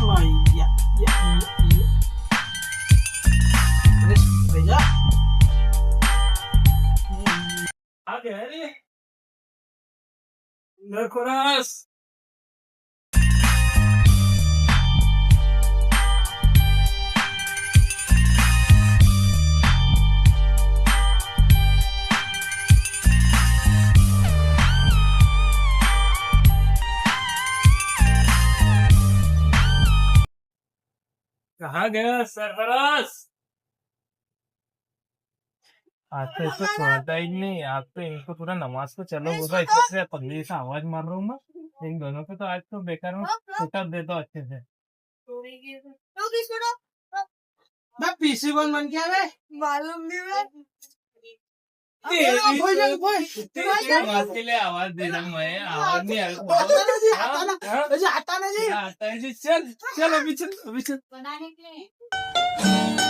Iya, iya, iya, iya. Terus, Reza. Ada nih. Nggak keras. कहाँ गया सरफराज? आज तो इसको छोड़ता ही नहीं। आज तो इनको पूरा नमाज को चलो बोला, इससे पगली से आवाज मार रहा हूँ मैं। इन दोनों को तो आज तो बेकार में छुट्टा दे दो अच्छे से। मैं पीसी बन गया रे। मालूम नहीं है आवाज के लिए आवाज दे रहा हूँ मैं। आवाज नहीं आ रहा। आता ना जी। चल चल अभी चल अभी चल। बनाने के लिए